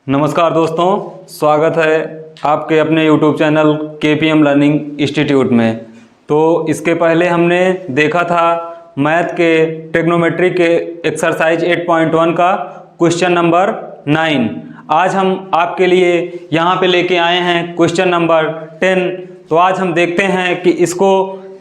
नमस्कार दोस्तों, स्वागत है आपके अपने YouTube channel KPM learning institute में। तो इसके पहले हमने देखा था मैथ के ट्रिग्नोमेट्री के एक्सरसाइज 8.1 का क्वेश्चन नंबर 9। आज हम आपके लिए यहाँ पे लेके आए हैं क्वेश्चन नंबर 10। तो आज हम देखते हैं कि इसको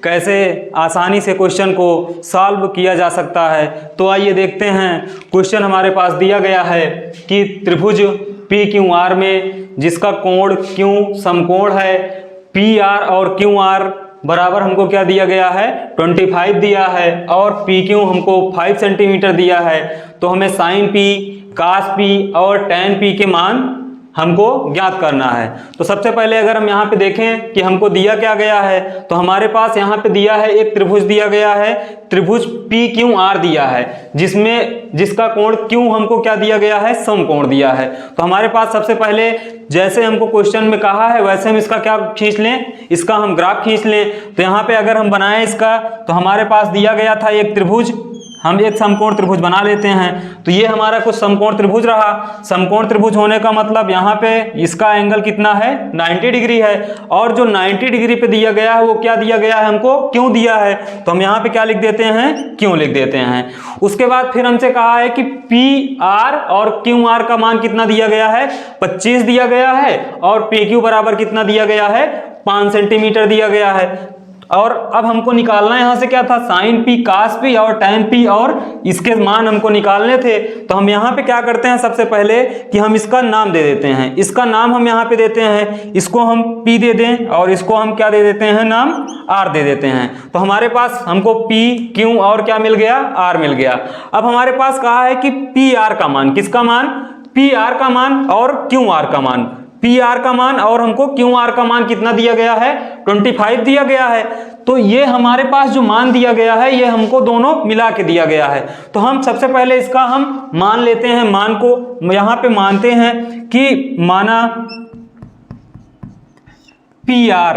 कैसे आसानी से क्वेश्चन को सॉल्व किया जा सकता है। तो आइए देखते हैं। क्वेश्चन हमारे पास दिया गया है कि त्रिभुज PQR में जिसका कोण Q समकोण है, PR और QR बराबर हमको क्या दिया गया है 25 दिया है और PQ हमको 5 सेंटीमीटर दिया है। तो हमें sin P, cos P और tan P के मान हमको ज्ञात करना है। तो सबसे पहले अगर हम यहाँ पे देखें कि हमको दिया क्या गया है, तो हमारे पास यहाँ पे दिया है एक त्रिभुज दिया गया है, त्रिभुज PQR दिया है, जिसका कोण Q हमको क्या दिया गया है समकोण दिया है। तो हमारे पास सबसे पहले जैसे हमको क्वेश्चन में कहा है वैसे हम इसका क्या खींच लें, इसका हम ग्राफ खींच लें। तो यहाँ पे अगर हम बनाएं इसका, तो हमारे पास दिया गया था एक त्रिभुज, हम एक समकोण त्रिभुज बना लेते हैं। तो ये हमारा कुछ समकोण त्रिभुज रहा। समकोण त्रिभुज होने का मतलब यहाँ पे इसका एंगल कितना है 90 डिग्री है, और जो 90 डिग्री पे दिया गया है वो क्या दिया गया है हमको क्यों दिया है। तो हम यहाँ पे क्या लिख देते हैं क्यों लिख देते हैं। उसके बाद फिर हमसे कहा है कि PR और QR का मान कितना दिया गया है 25 दिया गया है, और PQ बराबर कितना दिया गया है 5 सेंटीमीटर दिया गया है। और अब हमको निकालना यहाँ से क्या था sin P, cos P और tan P, और इसके मान हमको निकालने थे। तो हम यहाँ पे क्या करते हैं सबसे पहले कि हम इसका नाम दे देते हैं। इसका नाम हम यहाँ पे देते हैं, इसको हम P दे दें और इसको हम क्या दे देते हैं नाम R दे देते हैं। तो हमारे पास हमको P, Q और क्या मिल गया R मिल गया। अब हमारे पास कहा है कि PR का मान, किसका मान PR का मान और QR का मान, PR का मान और हमको QR का मान कितना दिया गया है 25 दिया गया है। तो ये हमारे पास जो मान दिया गया है ये हमको दोनों मिला के दिया गया है। तो हम सबसे पहले इसका हम मान लेते हैं, मान को यहाँ पे मानते हैं कि माना PR,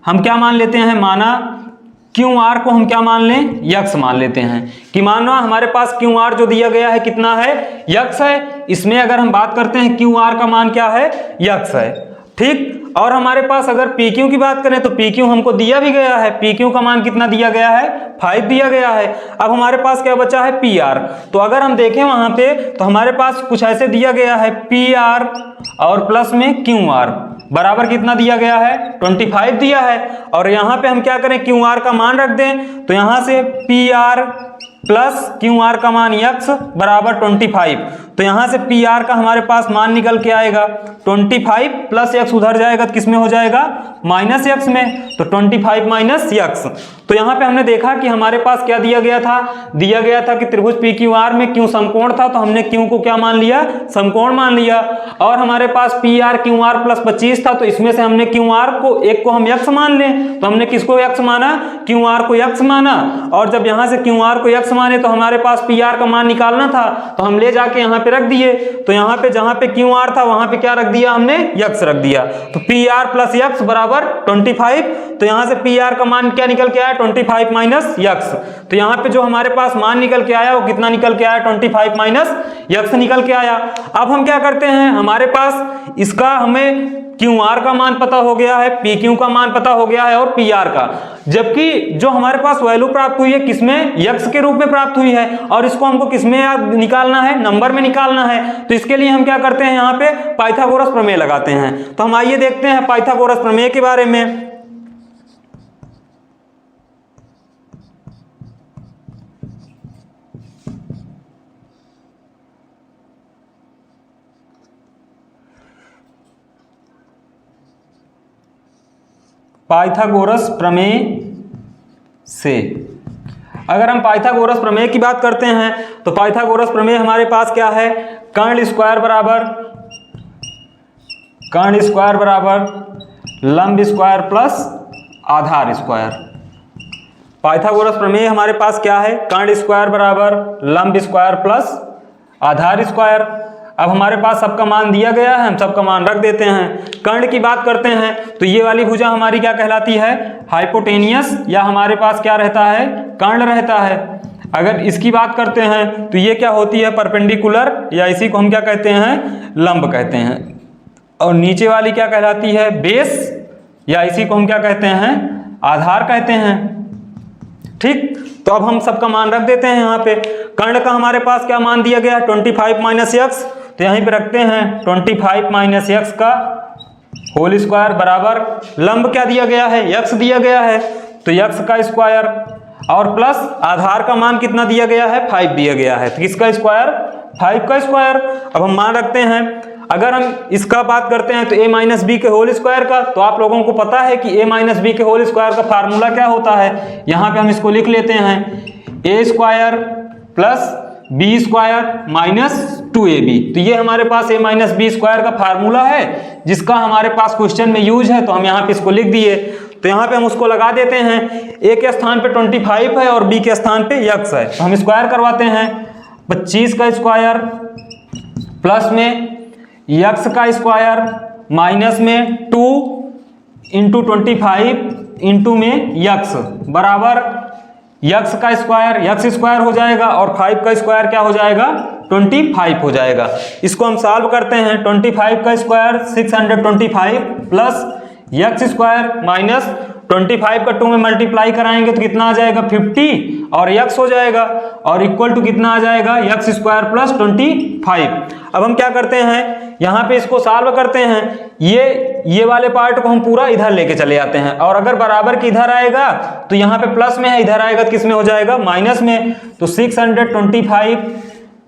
हम क्या मान लेते हैं माना QR को हम क्या मान लें यक्स मान लेते हैं कि मानो हमारे पास QR जो दिया गया है कितना है यक्स है। इसमें अगर हम बात करते हैं QR का मान क्या है यक्स है, ठीक। और हमारे पास अगर PQ की बात करें तो PQ हमको दिया भी गया है, PQ का मान कितना दिया गया है 5 दिया गया है। अब हमारे पास क्या बचा है PR। तो अगर हम देखें वहां पे तो हमारे पास कुछ ऐसे दिया गया है PR और प्लस में QR बराबर कितना दिया गया है 25 दिया है। और यहाँ पे हम क्या करें QR का मान रख दें, तो यहाँ से PR प्लस QR का मान यक्स बराबर 25। तो यहाँ से PR का हमारे पास मान निकल के आएगा 25 प्लस यक्स उधर जाएगा तो किस में हो जाएगा माइनस यक्स में, तो 25 माइनस यक्स। तो यहाँ पे हमने देखा कि हमारे पास क्या दिया गया था कि त्रिभुज PQR में Q समकोण था, तो हमने Q को क्या मान लिया समकोण मान लिया। और हमारे पास PR QR प्लस 25 था, तो इसमें से हमने QR को एक को हम यक्स मान लें, तो हमने किसको यक्स माना QR को यक्स माना। और जब यहाँ से QR को यक्स माने तो हमारे पास PR का मान निकालना था, तो हम ले जाके यहाँ पे रख दिए। तो यहाँ पे जहाँ पे QR था वहां पे क्या रख दिया हमने यक्स रख दिया। तो PR प्लस यक्स बराबर 25। तो यहाँ से PR का मान क्या निकल के आया 25 माइनस यक्स। तो यहाँ पे जो हमारे पास मान निकल के आया वो कितना निकल के आया 25 माइनस यक्स निकल के आया। अब हम क्या करते हैं, हमारे पास इसका हमें QR का मान पता हो गया है, PQ का मान पता हो गया है और PR का, जबकि जो हमारे पास वैल्यू प्राप्त हुई है किसमें यक्स के रूप में प्राप्त हुई है, और इसको हमको किसमें निकालना है नंबर में निकालना है। तो इसके लिए हम क्या करते हैं यहाँ पे पाइथागोरस प्रमेय लगाते हैं। तो हम आइए देखते हैं पाइथागोरस प्रमेय के बारे में। पाइथागोरस प्रमेय से अगर हम पाइथागोरस प्रमेय की बात करते हैं तो पाइथागोरस प्रमेय हमारे पास क्या है कर्ण स्क्वायर बराबर लंब स्क्वायर प्लस आधार स्क्वायर। पाइथागोरस प्रमेय हमारे पास क्या है कर्ण स्क्वायर बराबर लंब स्क्वायर प्लस आधार स्क्वायर। अब हमारे पास सबका मान दिया गया है, हम सबका मान रख देते हैं। कर्ण की बात करते हैं तो ये वाली भुजा हमारी क्या कहलाती है हाइपोटेनियस, या हमारे पास क्या रहता है कर्ण रहता है। अगर इसकी बात करते हैं तो ये क्या होती है, परपेंडिकुलर, या इसी को हम क्या कहते हैं, लंब कहते हैं। और नीचे वाली क्या कहलाती है, बेस, या इसी को हम क्या कहते हैं, आधार कहते हैं। ठीक, तो अब हम सबका मान रख देते हैं यहाँ पे। कर्ण का हमारे पास क्या मान दिया गया है, 25 माइनस एक्स, तो यहीं पे रखते हैं 25 माइनस एक्स का होल स्क्वायर बराबर लंब क्या दिया गया है, यक्स दिया गया है, तो यक्स का स्क्वायर और प्लस आधार का मान कितना दिया गया है, 5 दिया गया है, तो किसका स्क्वायर, 5 का स्क्वायर। अब हम मान रखते हैं, अगर हम इसका बात करते हैं तो a माइनस बी के होल स्क्वायर का, तो आप लोगों को पता है कि a माइनस बी के होल स्क्वायर का फार्मूला क्या होता है। यहाँ पे हम इसको लिख लेते हैं, a square plus B square minus 2ab। तो ये हमारे पास a माइनस बी स्क्वायर का फार्मूला है, जिसका हमारे पास क्वेश्चन में यूज है, तो हम यहाँ पे इसको लिख दिए। तो यहाँ पे हम उसको लगा देते हैं, a के स्थान पे 25 है और b के स्थान पे x है, तो हम स्क्वायर करवाते हैं। 25 का स्क्वायर प्लस में x का स्क्वायर माइनस में 2 इंटू 25 इंटू में x बराबर x का स्क्वायर, x स्क्वायर हो जाएगा और 5 का स्क्वायर क्या हो जाएगा, 25 हो जाएगा। इसको हम सॉल्व करते हैं, 25 का square 625 plus x square minus 25 का 2 में मल्टीप्लाई कराएंगे तो कितना आ जाएगा, 50 और x हो जाएगा, और इक्वल टू कितना आ जाएगा, x स्क्वायर प्लस 25। अब हम क्या करते हैं, यहाँ पे इसको सॉल्व करते हैं, ये वाले पार्ट को हम पूरा इधर लेके चले आते हैं, और अगर बराबर की इधर आएगा तो यहाँ पे प्लस में है, इधर आएगा तो किस में हो जाएगा, माइनस में। तो 625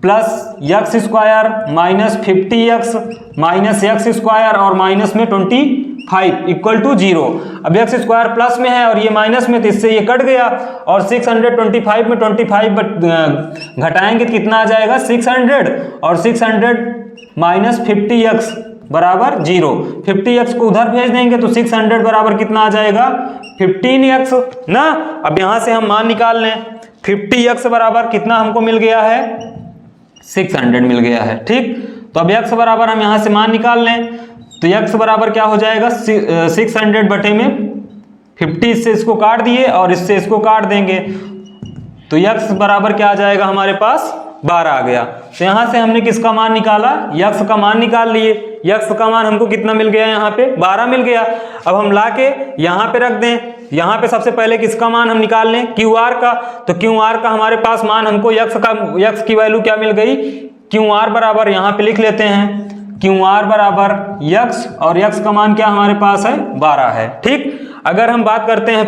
plus x square minus 50x minus x square और माइनस में 25 इक्वल टू 0। अब x स्क्वायर प्लस में है और ये माइनस में, तो इससे ये कट गया, और 625 में 25 घटाएंगे तो कितना आ जाएगा, 600, और 600 माइनस 50x बराबर 0। 50x को उधर भेज देंगे तो 600 बराबर कितना आ जाएगा, 15x ना। अब यहाँ से हम मान निकाल लें, 50x बराबर कितना हमको मिल गया है, 600 मिल गया है। ठीक, तो अब x बराबर हम यहाँ से मान निकाल लें, तो x बराबर क्या हो जाएगा, 600 बटे में 50 से इसको काट दिए और इससे इसको काट देंगे, तो x बराबर क्या आ जाएगा हमारे पास, 12 आ गया। तो यहाँ से हमने किसका मान निकाला, x का मान निकाल लिए। x का मान हमको कितना मिल गया, यहाँ पे 12 मिल गया। अब हम लाके यहाँ पे रख दें, यहाँ पे सबसे पहले किसका मान हम निकाल लें, QR का। तो QR का हमारे पास मान हमको x की वैल्यू क्या मिल गई, QR बराबर यहाँ पे लिख लेते हैं, QR बराबर x, और x का मान क्या हमारे पास है, 12 है। ठीक, अगर हम बात करते हैं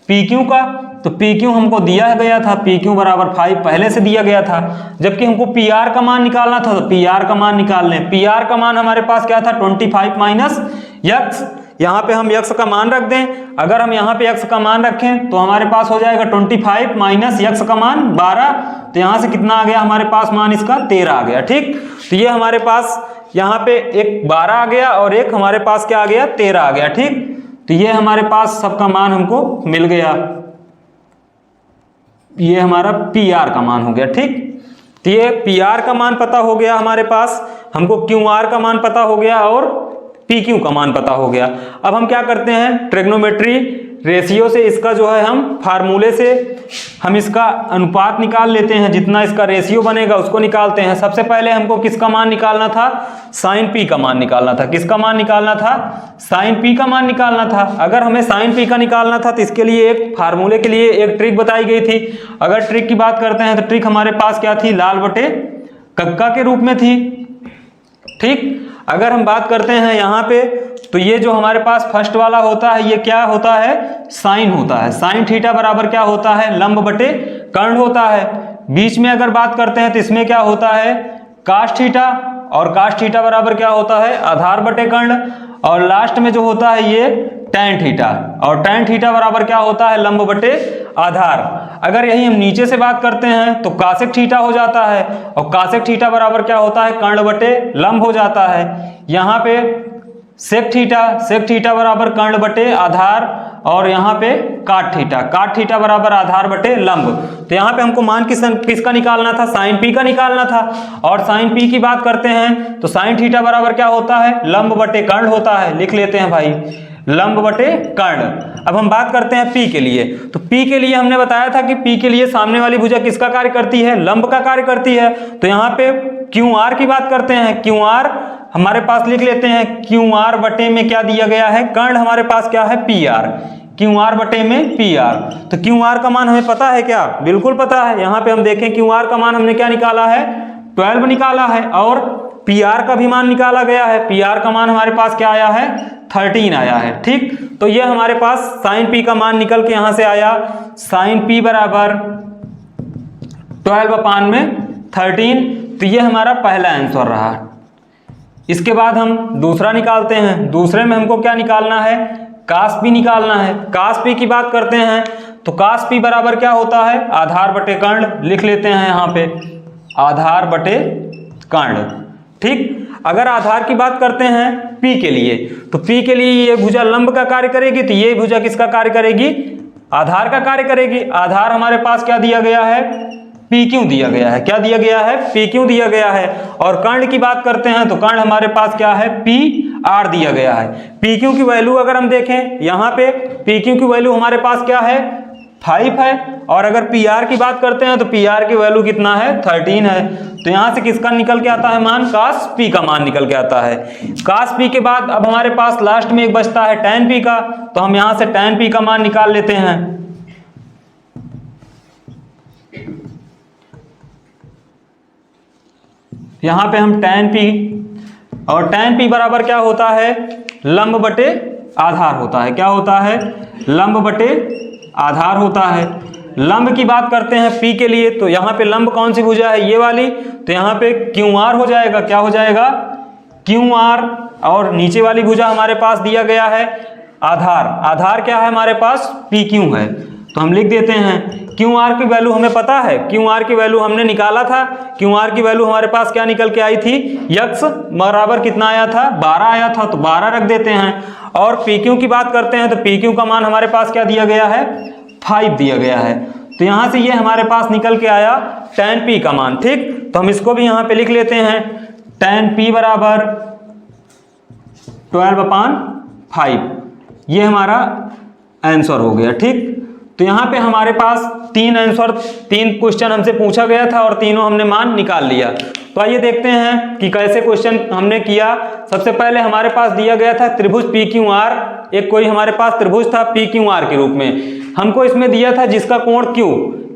PQ का, तो PQ हमको दिया गया था, PQ बराबर 5 पहले से दिया गया था, जबकि हमको PR का मान निकालना था, तो PR का मान निकाल लें। PR का मान हमारे पास क्या था, 25 माइनस x। यहाँ पे हम x का मान रख दें, अगर हम यहाँ पे x का मान रखें तो हमारे पास हो जाएगा 25 माइनस x का मान 12, तो यहाँ से कितना आ गया हमारे पास मान, इसका 13 आ गया। ठीक, तो ये हमारे पास यहाँ पे एक 12 आ गया और एक हमारे पास क्या आ गया, 13 आ गया। ठीक, तो ये हमारे पास सबका मान हमको मिल गया, ये हमारा PR का मान हो गया। ठीक, तो ये PR का मान पता हो गया हमारे पास, हमको QR का मान पता हो गया और PQ का मान पता हो गया। अब हम क्या करते हैं, ट्रिग्नोमेट्री रेशियो से इसका जो है हम फार्मूले से हम इसका अनुपात निकाल लेते हैं, जितना इसका रेशियो बनेगा उसको निकालते हैं। सबसे पहले हमको किसका मान निकालना था, साइन P का मान निकालना था। किसका मान निकालना था, साइन P का मान निकालना था। अगर हमें साइन P का निकालना था तो इसके लिए एक फार्मूले के लिए एक ट्रिक बताई गई थी। अगर ट्रिक की बात करते हैं तो ट्रिक हमारे पास क्या थी, लाल बटे कक्का के रूप में थी। ठीक, अगर हम बात करते हैं यहाँ पे, तो ये जो हमारे पास फर्स्ट वाला होता है ये क्या होता है, साइन होता है। साइन थीटा बराबर क्या होता है, लंब बटे कर्ण होता है। बीच में अगर बात करते हैं तो इसमें क्या होता है, काश थीटा, और काश थीटा बराबर क्या होता है, आधार बटे कर्ण। और लास्ट में जो होता है ये टैन थीटा, और टैन थीटा बराबर क्या होता है, लंब बटे आधार। अगर यही हम नीचे से बात करते हैं तो कासेक थीटा हो जाता है, और कासेक थीटा बराबर क्या होता है, कर्ण बटे लंब हो जाता है। यहाँ पे सेक थीटा बराबर कर्ण बटे आधार, और यहाँ पे काट थीटा बराबर आधार बटे लंब। तो यहाँ पे हमको मान किसका निकालना था, साइन P का निकालना था। और साइन P की बात करते हैं तो साइन थीटा बराबर क्या होता है, लंब बटे कर्ण होता है। लिख लेते हैं भाई, लंब बटे कर्ण। अब हम बात करते हैं P के लिए। तो P के लिए हमने बताया था कि P के लिए सामने वाली भुजा किसका कार्य करती है, लंब का कार्य करती है। तो यहाँ पे QR की बात करते हैं, QR हमारे पास लिख लेते हैं, QR बटे में क्या दिया गया है, कर्ण हमारे पास क्या है, PR, QR बटे में PR। तो QR का मान हमें पता है क्या, बिल्कुल पता है। यहाँ पे हम देखें QR का मान हमने क्या निकाला है, 12 निकाला है, और PR का भी मान निकाला गया है। PR का मान हमारे पास क्या आया है, 13 आया है। ठीक, तो ये हमारे पास साइन P का मान निकल के यहां से आया, साइन P बराबर 12/13। तो ये हमारा पहला आंसर रहा। इसके बाद हम दूसरा निकालते हैं। दूसरे में हमको क्या निकालना है, cos P निकालना है। cos P की बात करते हैं तो cos P बराबर क्या होता है, आधार बटे कर्ण, लिख लेते हैं यहाँ पे आधार बटे कर्ण। ठीक, अगर आधार की बात करते हैं P के लिए, तो P के लिए ये भुजा लंब का कार्य करेगी, तो ये भुजा किसका कार्य करेगी, आधार का कार्य करेगी। आधार हमारे पास क्या दिया गया है, PQ दिया गया है। क्या दिया गया है, PQ दिया गया है। और कर्ण की बात करते हैं तो कर्ण हमारे पास क्या है, PR दिया गया है। PQ की वैल्यू अगर हम देखें, यहाँ पे PQ की वैल्यू हमारे पास क्या है, 5 है। और अगर PR की बात करते हैं तो PR की वैल्यू कितना है, 13 है। तो यहां से किसका निकल के आता है मान, cos P का मान निकल के आता है। cos P के बाद अब हमारे पास लास्ट में एक बचता है tan P का, तो हम यहां से tan P का मान निकाल लेते हैं। यहां पे हम tan P, और tan P बराबर क्या होता है, लंब बटे आधार होता है। क्या होता है, लंब बटे आधार होता है। लंब की बात करते हैं P के लिए, तो यहाँ पे लंब कौन सी भुजा है, ये वाली, तो यहाँ पे QR हो जाएगा। क्या हो जाएगा, QR। और नीचे वाली भुजा हमारे पास दिया गया है आधार। आधार क्या है हमारे पास, PQ है। तो हम लिख देते हैं, QR की वैल्यू हमें पता है, QR की वैल्यू हमने निकाला था। QR की वैल्यू हमारे पास क्या निकल के आई थी, x बराबर कितना आया था, 12 आया था, तो 12 रख देते हैं। और PQ की बात करते हैं तो PQ का मान हमारे पास क्या दिया गया है, 5 दिया गया है। तो यहां से ये हमारे पास निकल के आया tan P का मान। ठीक, तो हम इसको भी यहां पे लिख लेते हैं, tan P बराबर 12/5। ये हमारा आंसर हो गया। ठीक, तो यहाँ पे हमारे पास 3 आंसर, 3 क्वेश्चन हमसे पूछा गया था और तीनों हमने मान निकाल लिया। तो आइए देखते हैं कि कैसे क्वेश्चन हमने किया। सबसे पहले हमारे पास दिया गया था त्रिभुज PQR, एक कोई हमारे पास त्रिभुज था PQR के रूप में। हमको इसमें दिया था जिसका कोण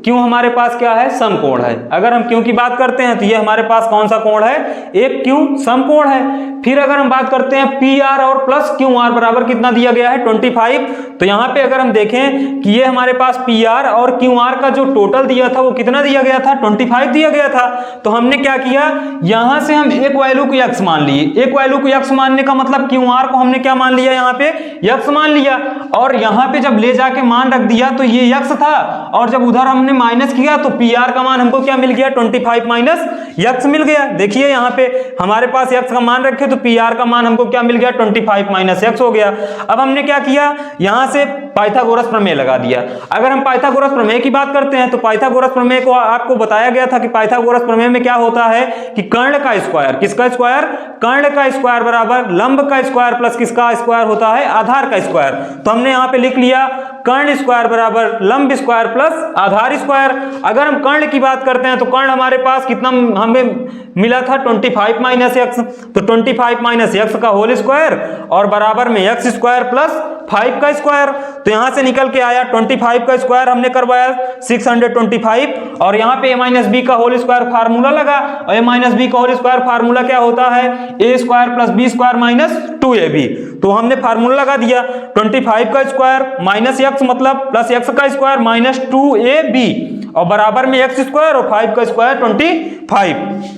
Q हमारे पास क्या है, समकोण है। अगर हम Q की बात करते हैं तो ये हमारे पास कौन सा कोण है, एक Q समकोण है। फिर अगर हम बात करते हैं PR और प्लस QR बराबर कितना दिया गया है, 25। तो यहाँ पे अगर हम देखें कि ये हमारे पास PR और QR का जो टोटल दिया था वो कितना दिया गया था, 25 दिया गया था। तो हमने क्या किया, यहां से हम एक वैल्यू को x मान लिए। एक वैल्यू को x मानने का मतलब QR को हमने क्या मान लिया, यहाँ पे x मान लिया। और यहाँ पे जब ले जाके मान रख दिया तो ये x था, और जब उधर हमने माइनस किया तो PR का मान हमको क्या मिल गया, 25 माइनस x मिल गया। देखिए यहाँ पे हमारे पास x का मान रखे तो PR का मान हमको क्या मिल गया, 25 माइनस x हो गया। अब हमने क्या किया, यहां से पाइथागोरस प्रमेय लगा दिया। अगर हम पाइथागोरस प्रमेय की बात करते हैं तो पाइथागोरस प्रमेय को आपको बताया गया था कि पाइथागोरस प्रमेय में क्या होता है कि कर्ण का स्क्वायर, किसका स्क्वायर, कर्ण का स्क्वायर बराबर लंब का स्क्वायर प्लस किसका स्क्वायर होता है, आधार का स्क्वायर। तो हमने यहाँ पे लिख लिया कर्ण स्क्वायर बराबर लंब स्क्वायर प्लस आधार स्क्वायर। अगर हम कर्ण की बात करते हैं तो कर्ण हमारे पास कितना हमें मिला था, 25 माइनस एक्स। तो 25 माइनस एक्स का होल स्क्वायर और बराबर में एक्स स्क्वायर प्लस 5 का स्क्वायर। तो यहां से निकल के आया 25 का स्क्वायर हमने करवाया 625, और यहाँ पे a माइनस बी का होल स्क्वायर फार्मूला लगा। और a माइनस बी का होल स्क्वायर फार्मूला क्या होता है, a square plus B square minus 2ab। तो हमने फार्मूला लगा दिया 25 का स्क्वायर माइनस एक्स मतलब प्लस एक्स का स्क्वायर माइनस 2ab, और बराबर में एक्स स्क्वायर और 5 का स्क्वायर 25।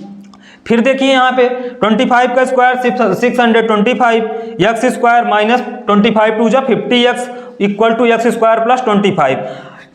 फिर देखिए यहाँ पे 25 का square 625, X square minus 25 two जा 50x equal to X square plus 25।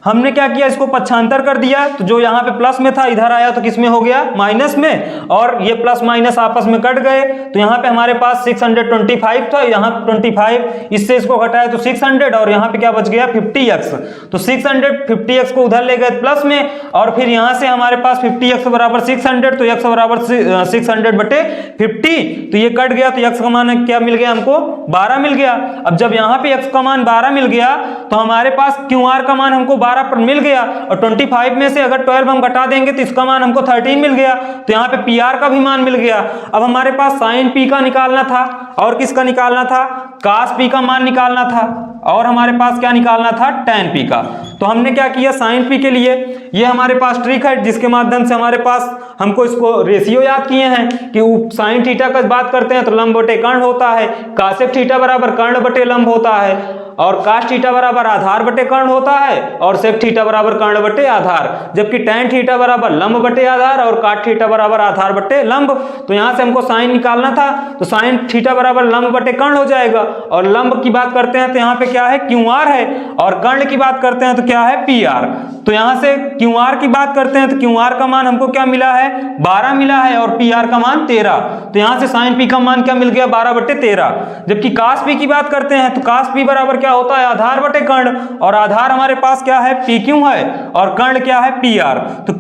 हमने क्या किया, इसको पक्षांतर कर दिया, तो जो यहाँ पे प्लस में था इधर आया तो किस में हो गया, माइनस में, और ये प्लस माइनस आपस में कट गए, तो यहाँ पे हमारे पास 625 था, यहाँ 25, इससे इसको घटाया तो 600, और यहाँ पे क्या बच गया 50x, तो 650x को उधर ले गए प्लस में, और फिर यहाँ से हमारे पास 50x बराबर 600, तो x बराबर 600 बटे 50, तो ये कट गया, तो x का मान क्या मिल गया हमको, 12 मिल गया। अब जब यहाँ पे x का मान 12 मिल गया तो हमारे पास QR का मान हमको 12 पर मिल गया, और 25 में से अगर 12 हम घटा देंगे तो इसका मान हमको 13 मिल गया, तो यहाँ पे PR का भी मान मिल गया। अब हमारे पास sin P का निकालना था, और किसका निकालना था, cos P का मान निकालना था, और हमारे पास क्या निकालना था, tan P का। तो हमने क्या किया, sin P के लिए ये हमारे पास ट्रिक है जिसके माध्यम से हमारे पास हमको इसको रेशियो याद किए हैं कि sin थीटा का बात करते हैं तो लंब बटे कर्ण होता है, कासेक थीटा बराबर कर्ण बटे लंब होता है, और काश थीटा बराबर आधार बटे कर्ण होता है, और सेक थीटा बराबर कर्ण बटे आधार, जबकि tan थीटा बराबर लंब बटे आधार और काट थीटा बराबर आधार बटे लंब। तो यहाँ से हमको साइन निकालना था, तो साइन थीटा बराबर लंब बटे कर्ण हो जाएगा, और लंब की बात करते हैं तो यहाँ पे क्या है, QR है, और कर्ण की बात करते हैं तो क्या है, PR। तो यहाँ से QR की बात करते हैं तो QR का मान हमको क्या मिला है, 12 मिला है, और PR का मान 13, तो यहाँ से साइन P का मान क्या मिल गया, 12 बटे 13। जबकि कास P की बात करते हैं तो कास P बराबर क्या होता है, आधार बटे कर्ण, और आधार हमारे पास क्या है, PQ है, और कर्ण क्या है, PR। तो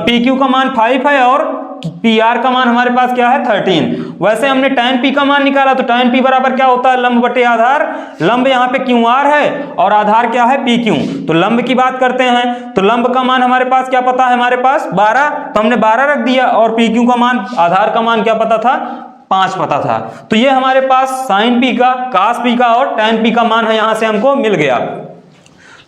PQ का मान 5 है और PR का मान हमारे पास क्या है, 13। वैसे हमने tan P का मान निकाला, तो tan P बराबर क्या होता है, लंब बटे आधार, लंब यहाँ पे QR है और आधार क्या है, PQ। तो लंब की बात करते हैं तो लंब का मान हमारे पास क्या पता है, हमारे पास 12, तो हमने 12 रख दिया, और PQ का मान, आधार का मान क्या पता था, 5 पता था। तो ये हमारे पास sin P का, cos P का और tan P का मान है, यहाँ से हमको मिल गया।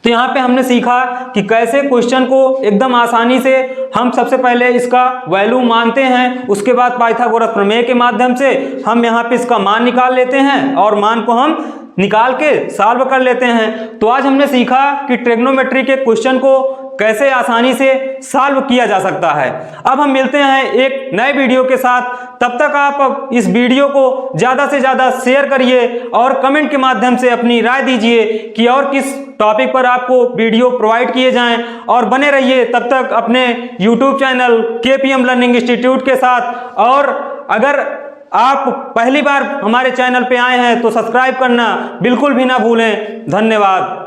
तो यहाँ पे हमने सीखा कि कैसे क्वेश्चन को एकदम आसानी से हम सबसे पहले इसका वैल्यू मानते हैं, उसके बाद पाइथागोरस प्रमेय के माध्यम से हम यहाँ पे इसका मान निकाल लेते हैं, और मान को हम निकाल के सॉल्व कर लेते हैं। तो आज हमने सीखा कि ट्रिग्नोमेट्री के क्वेश्चन को कैसे आसानी से सॉल्व किया जा सकता है। अब हम मिलते हैं एक नए वीडियो के साथ, तब तक आप इस वीडियो को ज़्यादा से ज़्यादा शेयर करिए और कमेंट के माध्यम से अपनी राय दीजिए कि और किस टॉपिक पर आपको वीडियो प्रोवाइड किए जाएं, और बने रहिए तब तक अपने YouTube channel KPM learning institute के साथ। और अगर आप पहली बार हमारे चैनल पे आए हैं तो सब्सक्राइब करना बिल्कुल भी ना भूलें। धन्यवाद।